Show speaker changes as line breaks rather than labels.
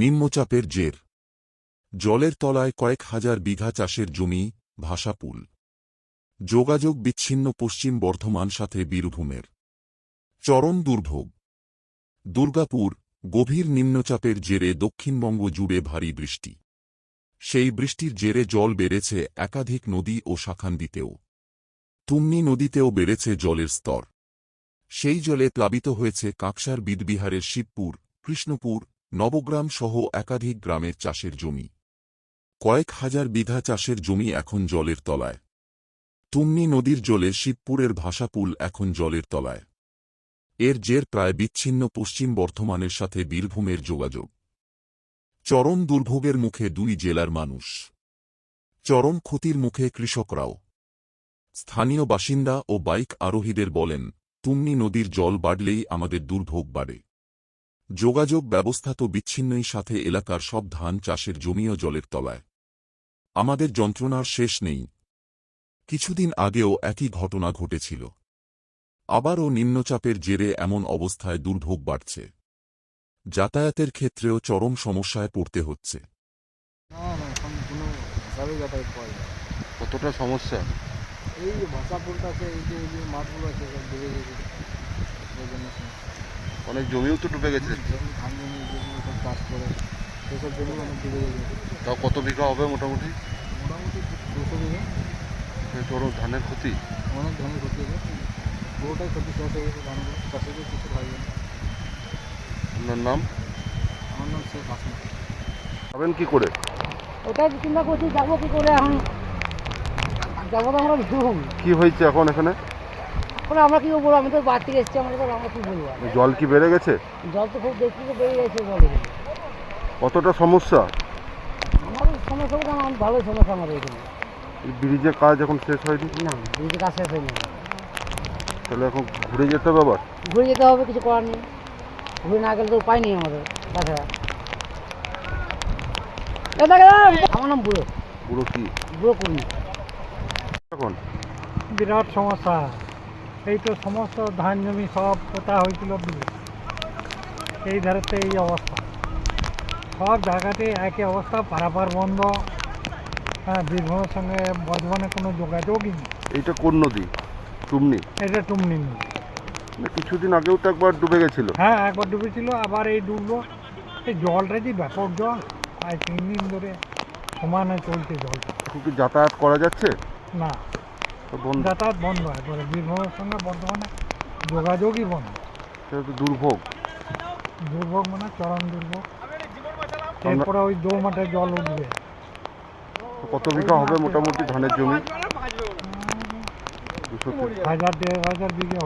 নিম্নচাপের জের। জলের তলায় কয়েক হাজার বিঘা চাষের জমি, ভাষাপুল। যোগাযোগ বিচ্ছিন্ন পশ্চিম বর্ধমান সাথে বীরভূমের। চরম দুর্ভোগ। দুর্গাপুর। গভীর নিম্নচাপের জেরে দক্ষিণবঙ্গ জুড়ে ভারী বৃষ্টি। সেই বৃষ্টির জেরে জল বেড়েছে একাধিক নদী ও শাখানদীতেও। তুমনি নদীতেও বেড়েছে জলের স্তর। সেই জলে প্লাবিত হয়েছে কাঁকসার বিদবিহারের শিবপুর, কৃষ্ণপুর, নবগ্রাম সহ একাধিক গ্রামের চাষের জমি। কয়েক হাজার বিঘা চাষের জমি এখন জলের তলায়। তুমনি নদীর জলে শিবপুরের ভাষাপুল এখন জলের তলায়। এর জের প্রায় বিচ্ছিন্ন পশ্চিম বর্ধমানের সাথে বীরভূমের যোগাযোগ। চরম দুর্ভোগের মুখে দুই জেলার মানুষ। চরম ক্ষতির মুখে কৃষকরাও। স্থানীয় বাসিন্দা ও বাইক আরোহীদের বলেন, তুমনি নদীর জল বাড়লেই আমাদের দুর্ভোগ বাড়ে। যোগাযোগ ব্যবস্থা তো বিচ্ছিন্নই, সাথে এলাকার সব ধান চাষের জমিও জলের তলায়। আমাদের যন্ত্রণার শেষ নেই। কিছুদিন আগেও একই ঘটনা ঘটেছিল। আবারও নিম্নচাপের জেরে এমন অবস্থায় দুর্ভোগ বাড়ছে। যাতায়াতের ক্ষেত্রেও চরম সমস্যায় পড়তে হচ্ছে।
কতটা সমস্যা?
এই যে ভাষাপুলটা আছে, এই যে মাঠগুলো আছে, সব ডুবে গেছে।
অনেক জমিও তো ডুবে গেছে।
ধান জমি যেগুলো সব চাষ করে সেসব জমি অনেক ডুবে গেছে।
তাও কত বিঘা হবে মোটামুটি?
মোটামুটি 200 বিঘা।
চরম ধানের ক্ষতি।
অনেক ধানের ক্ষতি হয়েছে, পুরোটাই ক্ষতি শেষ হয়ে গেছে ধানগুলো, চাষিদের কিছু পাইবে না।
আপনার নাম?
আমার নাম শেখ হাসিনা।
যাবেন কি করে?
ওটাই চিন্তা করছি, যাবো কি করে। এখন যাবো তো আমরা ঘুম।
কি হয়েছে এখন এখানে?
এখন আমরা কি বলবো, আমি তো বাড়ি থেকে এসেছি, আমরা কি বলবো।
জল কি বেড়ে গেছে?
জল তো খুব দেখছি তো বেড়ে গেছে জলে।
কতটা সমস্যা?
আমাদের সমস্যা বলতে আমার ভালোই সমস্যা আমাদের এখানে।
এই ব্রিজের কাজ এখন শেষ হয়নি?
না, ব্রিজের কাজ শেষ হয়নি।
তাহলে এখন ঘুরে যেতে হবে আবার?
ঘুরে যেতে হবে, কিছু করার নেই। ঘুরে না গেলে তো উপায় নেই আমাদের তাছাড়া। আমার নাম বুড়ো।
পুরো কি
বুড়ো কর্মী।
এখন
বিরাট সমস্যা। এই তো সমস্ত ধান জমি সব পোতা হয়েছিল বিলে, এই ধারেতে এই অবস্থা। সব জায়গাতে একই অবস্থা, পারাপার বন্ধ। হ্যাঁ, বীরভূমের সঙ্গে বর্ধমানে কোনো যোগাযোগই নেই।
এইটা কোন নদী? তুমনি?
এটা টুমনি নদী।
না, কিছুদিন আগেও তো একবার ডুবে গেছিল।
হ্যাঁ, একবার ডুবেছিল, আবার এই ডুবলো। এই জলটা যে ব্যাপক জল, প্রায় 3 দিন ধরে সমানে চলছে জলটা।
এখন কি যাতায়াত করা যাচ্ছে?
না,
তো বন্ধ।
যাতায়াত বন্ধ একবারে, বীরভূমের সঙ্গে বর্ধমানে যোগাযোগই বন্ধ।
সেটা তো দুর্ভোগ।
দুর্ভোগ মানে চরম দুর্ভোগ। এরপরে ওই দৌমাঠে জল উঠবে।
তো কত বিঘা হবে মোটামুটি ধানের জমি? 200
1,000-1,500 বিঘে হবে।